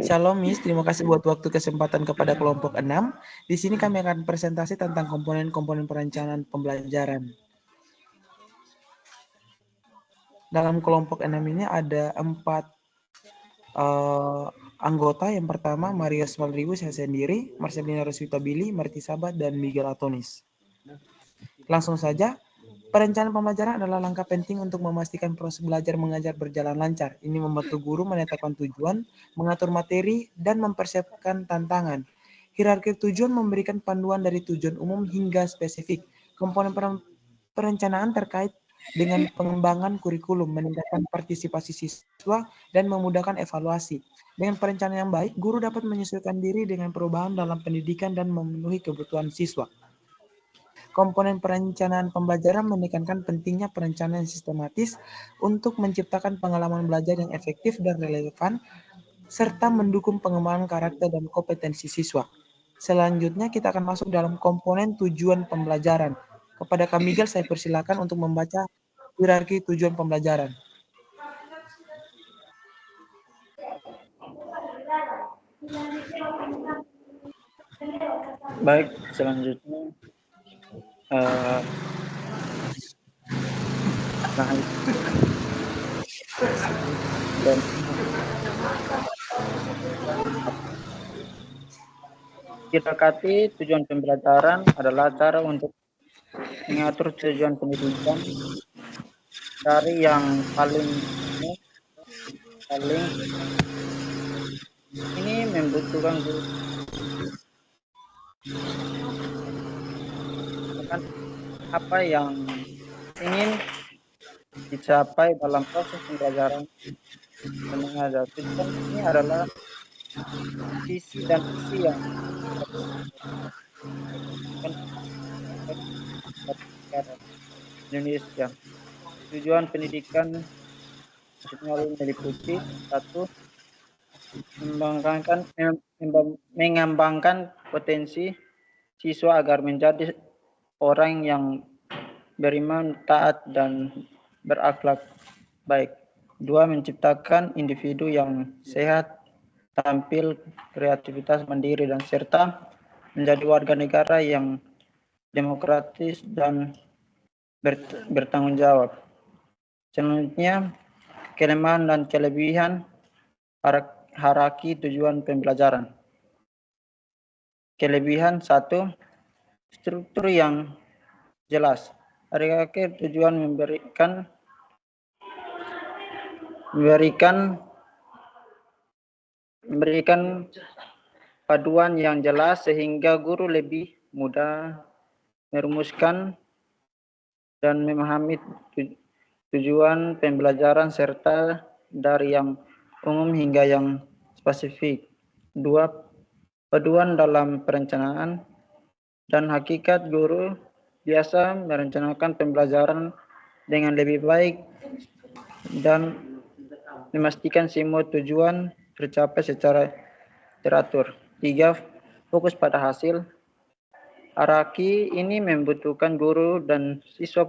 Shalom Miss, terima kasih buat waktu kesempatan kepada kelompok 6. Di sini kami akan presentasi tentang komponen-komponen perencanaan pembelajaran. Dalam kelompok 6 ini ada 4 anggota. Yang pertama Marius Valdrigo, saya sendiri, Marcelina Rosvitabili, Marti Sabat, dan Miguel Atonis. Langsung saja. Perencanaan pembelajaran adalah langkah penting untuk memastikan proses belajar mengajar berjalan lancar. Ini membantu guru menetapkan tujuan, mengatur materi, dan mempersiapkan tantangan. Hierarki tujuan memberikan panduan dari tujuan umum hingga spesifik. Komponen perencanaan terkait dengan pengembangan kurikulum, meningkatkan partisipasi siswa, dan memudahkan evaluasi. Dengan perencanaan yang baik, guru dapat menyesuaikan diri dengan perubahan dalam pendidikan dan memenuhi kebutuhan siswa. Komponen perencanaan pembelajaran menekankan pentingnya perencanaan sistematis untuk menciptakan pengalaman belajar yang efektif dan relevan, serta mendukung pengembangan karakter dan kompetensi siswa. Selanjutnya kita akan masuk dalam komponen tujuan pembelajaran. Kepada Kak Miguel, saya persilakan untuk membaca hierarki tujuan pembelajaran. Baik, selanjutnya disepakati tujuan pembelajaran adalah cara untuk mengatur tujuan pendidikan dari yang paling ini membutuhkan guru apa yang ingin dicapai dalam proses pembelajaran dan mengajar. Tujuan ini adalah visi dan misi yang Indonesia. Tujuan pendidikan nasional meliputi 1. Mengembangkan potensi siswa agar menjadi orang yang beriman, taat, dan berakhlak baik. 2. Menciptakan individu yang sehat, tampil, kreativitas, mandiri, dan serta menjadi warga negara yang demokratis dan bertanggung jawab. Selanjutnya, kelemahan dan kelebihan hierarki tujuan pembelajaran. Kelebihan 1. Struktur yang jelas. Hierarki tujuan memberikan paduan yang jelas sehingga guru lebih mudah merumuskan dan memahami tujuan pembelajaran serta dari yang umum hingga yang spesifik. 2. Paduan dalam perencanaan dan hakikat guru biasa merencanakan pembelajaran dengan lebih baik dan memastikan semua tujuan tercapai secara teratur. 3. Fokus pada hasil. Hierarki ini membutuhkan guru dan siswa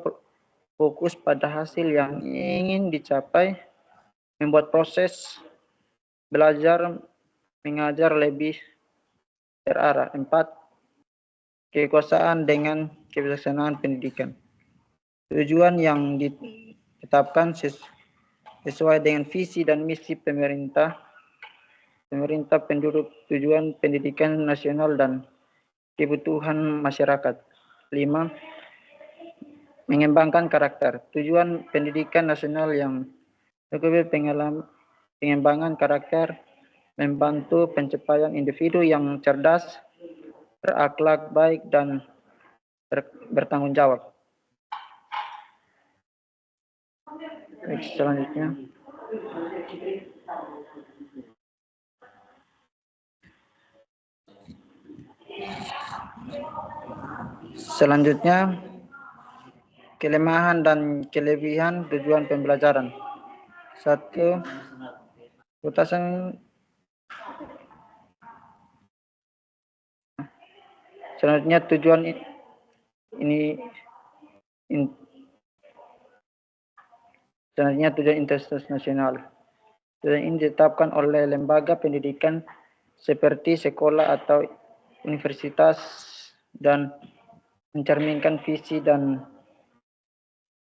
fokus pada hasil yang ingin dicapai, membuat proses belajar mengajar lebih terarah. 4. Kekuasaan dengan kebijaksanaan pendidikan. Tujuan yang ditetapkan sesuai dengan visi dan misi pemerintah penduduk, tujuan pendidikan nasional dan kebutuhan masyarakat. 5. Mengembangkan karakter. Tujuan pendidikan nasional yang pengembangan karakter, membantu pencapaian individu yang cerdas, berakhlak baik, dan bertanggung jawab. Selanjutnya. Kelemahan dan kelebihan tujuan pembelajaran. 1. Batasan. Selanjutnya tujuan selanjutnya tujuan intensitas nasional. Dan ini ditetapkan oleh lembaga pendidikan seperti sekolah atau universitas dan mencerminkan visi dan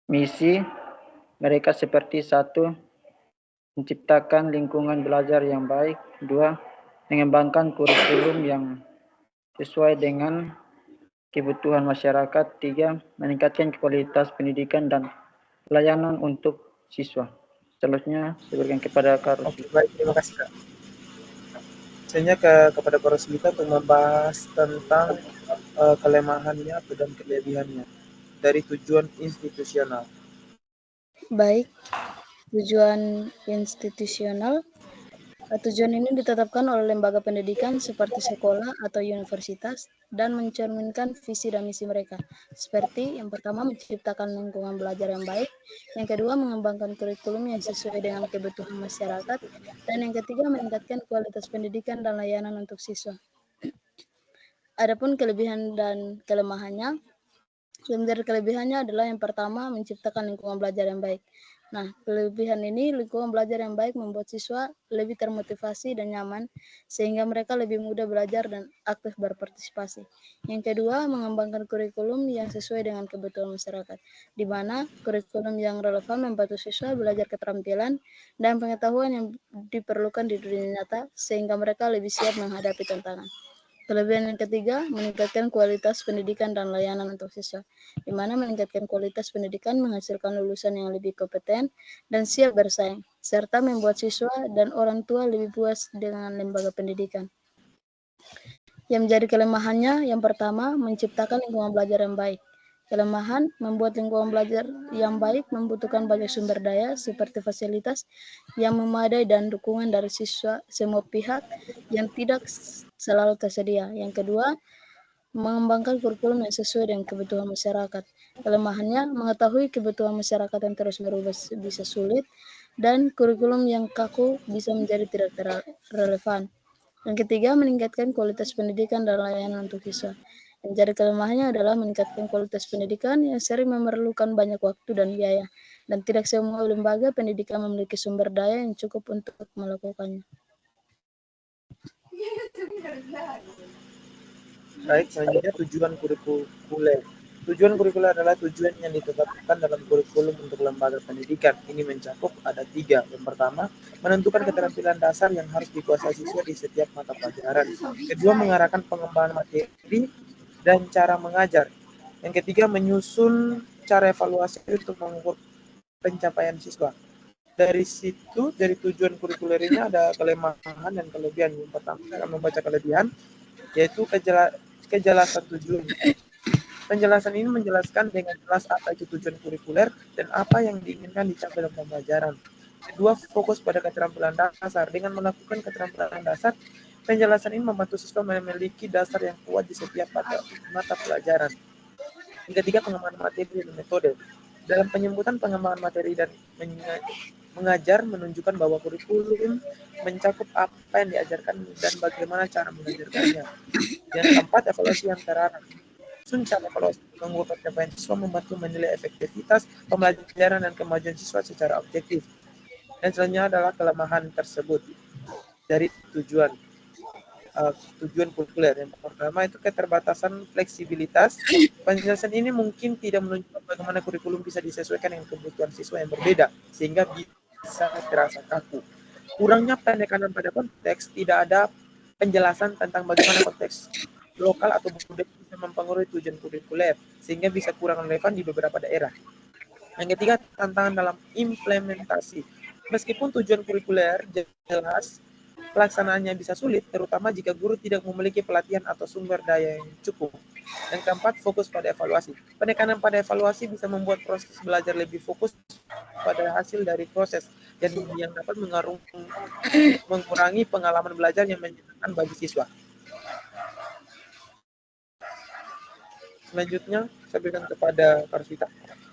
misi mereka seperti: 1. Menciptakan lingkungan belajar yang baik. 2. Mengembangkan kurikulum yang sesuai dengan kebutuhan masyarakat. 3. Meningkatkan kualitas pendidikan dan pelayanan untuk siswa. Selanjutnya saya berikan kepada Kak Oke, Rosli. baik, terima kasih Kak. Selanjutnya kepada Kak Roslita untuk membahas tentang kelemahannya dan kelebihannya dari tujuan institusional. Baik, tujuan institusional. Tujuan ini ditetapkan oleh lembaga pendidikan seperti sekolah atau universitas dan mencerminkan visi dan misi mereka. Seperti yang pertama, menciptakan lingkungan belajar yang baik. Yang kedua, mengembangkan kurikulum yang sesuai dengan kebutuhan masyarakat. Dan yang ketiga, meningkatkan kualitas pendidikan dan layanan untuk siswa. Adapun kelebihan dan kelemahannya, yang dari kelebihannya adalah yang pertama, menciptakan lingkungan belajar yang baik. Nah, kelebihan ini, lingkungan belajar yang baik membuat siswa lebih termotivasi dan nyaman, sehingga mereka lebih mudah belajar dan aktif berpartisipasi. Yang kedua, mengembangkan kurikulum yang sesuai dengan kebutuhan masyarakat, di mana kurikulum yang relevan membantu siswa belajar keterampilan dan pengetahuan yang diperlukan di dunia nyata, sehingga mereka lebih siap menghadapi tantangan. Kelebihan yang ketiga, meningkatkan kualitas pendidikan dan layanan untuk siswa, di mana meningkatkan kualitas pendidikan menghasilkan lulusan yang lebih kompeten dan siap bersaing, serta membuat siswa dan orang tua lebih puas dengan lembaga pendidikan. Yang menjadi kelemahannya, yang pertama, menciptakan lingkungan belajar yang baik. Kelemahan, membuat lingkungan belajar yang baik membutuhkan banyak sumber daya seperti fasilitas yang memadai dan dukungan dari siswa semua pihak yang tidak selalu tersedia. Yang kedua, mengembangkan kurikulum yang sesuai dengan kebutuhan masyarakat. Kelemahannya, mengetahui kebutuhan masyarakat yang terus berubah bisa sulit, dan kurikulum yang kaku bisa menjadi tidak relevan. Yang ketiga, meningkatkan kualitas pendidikan dan layanan untuk siswa. Yang jadi kelemahannya adalah meningkatkan kualitas pendidikan yang sering memerlukan banyak waktu dan biaya, dan tidak semua lembaga pendidikan memiliki sumber daya yang cukup untuk melakukannya. Baik, selanjutnya tujuan kurikuler. Tujuan kurikuler adalah tujuan yang ditetapkan dalam kurikulum untuk lembaga pendidikan. Ini mencakup ada 3. Yang pertama, menentukan keterampilan dasar yang harus dikuasai siswa di setiap mata pelajaran. Kedua, mengarahkan pengembangan materi dan cara mengajar. Yang ketiga, menyusun cara evaluasi untuk mengukur pencapaian siswa. Dari situ, dari tujuan kurikuler ini ada kelemahan dan kelebihan. Yang pertama, saya akan membaca kelebihan, yaitu kejelasan tujuan. Penjelasan ini menjelaskan dengan jelas apa itu tujuan kurikuler dan apa yang diinginkan dicapai dalam pembelajaran. Kedua, fokus pada keterampilan dasar. Dengan melakukan keterampilan dasar, penjelasan ini membantu siswa memiliki dasar yang kuat di setiap mata pelajaran. Yang ketiga, pengembangan materi dan metode. Dalam penyebutan pengembangan materi dan mengajar menunjukkan bahwa kurikulum mencakup apa yang diajarkan dan bagaimana cara mengajarkannya. Yang keempat, evaluasi yang terarah. Cara evaluasi mengukur pencapaian siswa membantu menilai efektivitas pembelajaran dan kemajuan siswa secara objektif. Dan selanjutnya adalah kelemahan tersebut dari tujuan kurikuler. Yang pertama itu keterbatasan fleksibilitas. Penjelasan ini mungkin tidak menunjukkan bagaimana kurikulum bisa disesuaikan dengan kebutuhan siswa yang berbeda, sehingga bisa terasa kaku. Kurangnya pendekanan pada konteks, tidak ada penjelasan tentang bagaimana konteks lokal atau budaya bisa mempengaruhi tujuan kurikuler, sehingga bisa kurang relevan di beberapa daerah. Yang ketiga, tantangan dalam implementasi. Meskipun tujuan kurikuler jelas, pelaksanaannya bisa sulit, terutama jika guru tidak memiliki pelatihan atau sumber daya yang cukup. Yang keempat, fokus pada evaluasi. Penekanan pada evaluasi bisa membuat proses belajar lebih fokus pada hasil dari proses, dan yang dapat mengurangi pengalaman belajar yang menyenangkan bagi siswa. Selanjutnya, saya berikan kepada Karsita.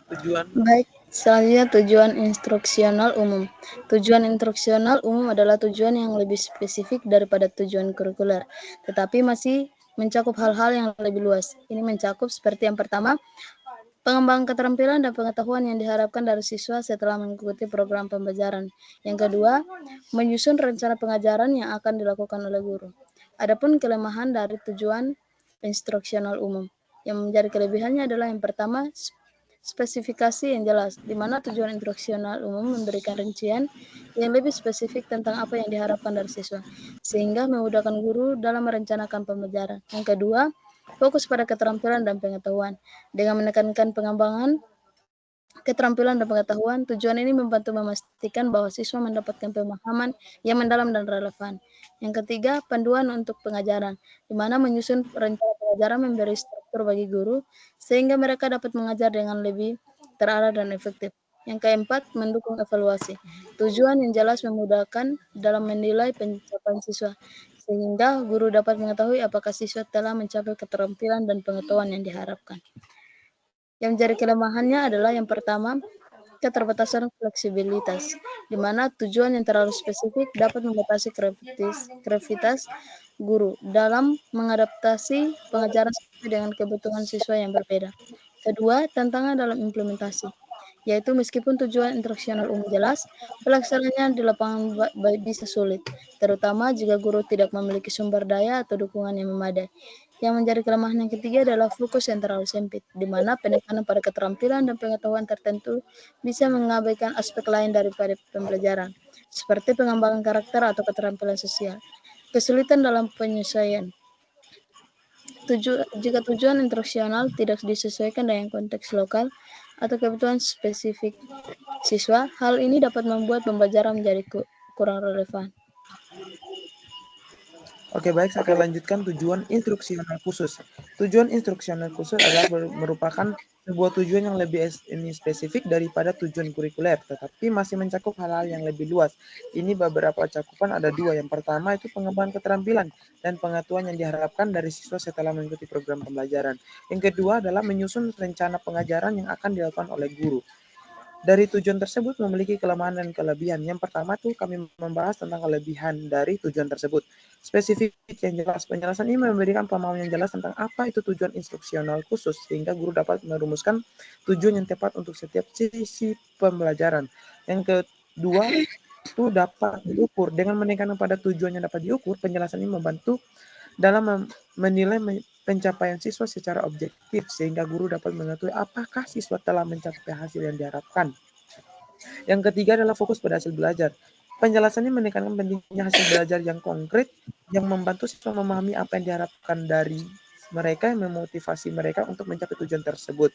Tujuan. Baik, selanjutnya tujuan instruksional umum. Tujuan instruksional umum adalah tujuan yang lebih spesifik daripada tujuan kurikuler, tetapi masih mencakup hal-hal yang lebih luas. Ini mencakup seperti yang pertama, Pengembangan keterampilan dan pengetahuan yang diharapkan dari siswa setelah mengikuti program pembelajaran. Yang kedua, menyusun rencana pengajaran yang akan dilakukan oleh guru. Adapun kelemahan dari tujuan instruksional umum. Yang menjadi kelebihannya adalah yang pertama, spesifikasi yang jelas, di mana tujuan instruksional umum memberikan rincian yang lebih spesifik tentang apa yang diharapkan dari siswa, sehingga memudahkan guru dalam merencanakan pembelajaran. Yang kedua, fokus pada keterampilan dan pengetahuan. Dengan menekankan pengembangan keterampilan dan pengetahuan, tujuan ini membantu memastikan bahwa siswa mendapatkan pemahaman yang mendalam dan relevan. Yang ketiga, panduan untuk pengajaran, di mana menyusun rencana pengajaran memberi struktur bagi guru, sehingga mereka dapat mengajar dengan lebih terarah dan efektif. Yang keempat, mendukung evaluasi. Tujuan yang jelas memudahkan dalam menilai pencapaian siswa, sehingga guru dapat mengetahui apakah siswa telah mencapai keterampilan dan pengetahuan yang diharapkan. Yang menjadi kelemahannya adalah yang pertama, keterbatasan fleksibilitas, di mana tujuan yang terlalu spesifik dapat membatasi kreativitas guru dalam mengadaptasi pengajaran sesuai dengan kebutuhan siswa yang berbeda. Kedua, tantangan dalam implementasi, yaitu meskipun tujuan instruksional umum jelas, pelaksanaannya di lapangan bisa sulit, terutama jika guru tidak memiliki sumber daya atau dukungan yang memadai. Yang menjadi kelemahan yang ketiga adalah fokus yang terlalu sempit, di mana penekanan pada keterampilan dan pengetahuan tertentu bisa mengabaikan aspek lain daripada pembelajaran, seperti pengembangan karakter atau keterampilan sosial. Kesulitan dalam penyesuaian. Jika tujuan instruksional tidak disesuaikan dengan konteks lokal atau kebutuhan spesifik siswa, hal ini dapat membuat pembelajaran menjadi kurang relevan. Oke, baik, saya akan lanjutkan tujuan instruksional khusus. Tujuan instruksional khusus adalah merupakan sebuah tujuan yang lebih spesifik daripada tujuan kurikuler, tetapi masih mencakup hal-hal yang lebih luas. Ini beberapa cakupan ada dua. Yang pertama itu pengembangan keterampilan dan pengetahuan yang diharapkan dari siswa setelah mengikuti program pembelajaran. Yang kedua adalah menyusun rencana pengajaran yang akan dilakukan oleh guru. Dari tujuan tersebut memiliki kelemahan dan kelebihan. Yang pertama tuh kami membahas tentang kelebihan dari tujuan tersebut. Spesifik yang jelas. Penjelasan ini memberikan pemahaman yang jelas tentang apa itu tujuan instruksional khusus, sehingga guru dapat merumuskan tujuan yang tepat untuk setiap sisi pembelajaran. Yang kedua, itu dapat diukur. Dengan menekankan pada tujuan yang dapat diukur, penjelasan ini membantu dalam menilai pencapaian siswa secara objektif, sehingga guru dapat mengetahui apakah siswa telah mencapai hasil yang diharapkan. Yang ketiga adalah fokus pada hasil belajar. Penjelasannya menekankan pentingnya hasil belajar yang konkret, yang membantu siswa memahami apa yang diharapkan dari mereka, yang memotivasi mereka untuk mencapai tujuan tersebut.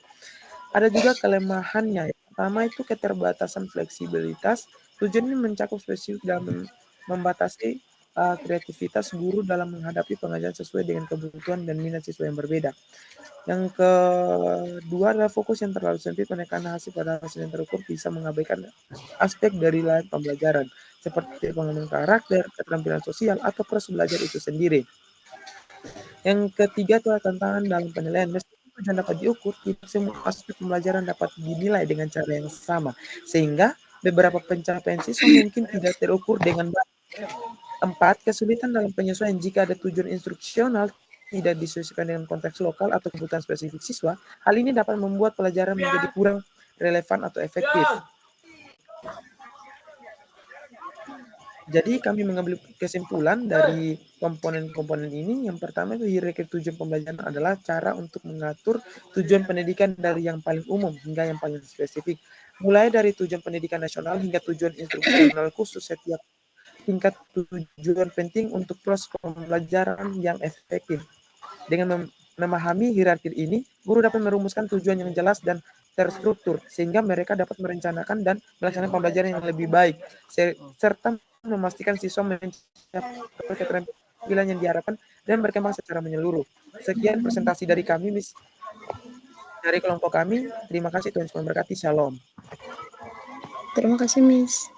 Ada juga kelemahannya. Yang pertama itu keterbatasan fleksibilitas. Tujuan ini mencakup spesifik dalam membatasi kreativitas guru dalam menghadapi pengajaran sesuai dengan kebutuhan dan minat siswa yang berbeda. Yang kedua adalah fokus yang terlalu sempit, menekan hasil pada hasil yang terukur bisa mengabaikan aspek dari lain pembelajaran, seperti pengembangan karakter, keterampilan sosial, atau proses belajar itu sendiri. Yang ketiga adalah tantangan dalam penilaian. Meskipun tujuan dapat diukur, tidak semua aspek pembelajaran dapat dinilai dengan cara yang sama, sehingga beberapa pencapaian siswa mungkin tidak terukur dengan baik. 4. Kesulitan dalam penyesuaian. Jika ada tujuan instruksional tidak disesuaikan dengan konteks lokal atau kebutuhan spesifik siswa, hal ini dapat membuat pelajaran menjadi kurang relevan atau efektif. Jadi kami mengambil kesimpulan dari komponen-komponen ini. Yang pertama itu hierarki tujuan pembelajaran adalah cara untuk mengatur tujuan pendidikan dari yang paling umum hingga yang paling spesifik. Mulai dari tujuan pendidikan nasional hingga tujuan instruksional khusus, setiap tingkat tujuan penting untuk proses pembelajaran yang efektif. Dengan memahami hierarki ini, guru dapat merumuskan tujuan yang jelas dan terstruktur, sehingga mereka dapat merencanakan dan melaksanakan pembelajaran yang lebih baik, serta memastikan siswa mencapai keterampilan yang diharapkan dan berkembang secara menyeluruh. Sekian presentasi dari kami, Miss. Dari kelompok kami, terima kasih, Tuhan Yesus memberkati. Shalom. Terima kasih, Miss.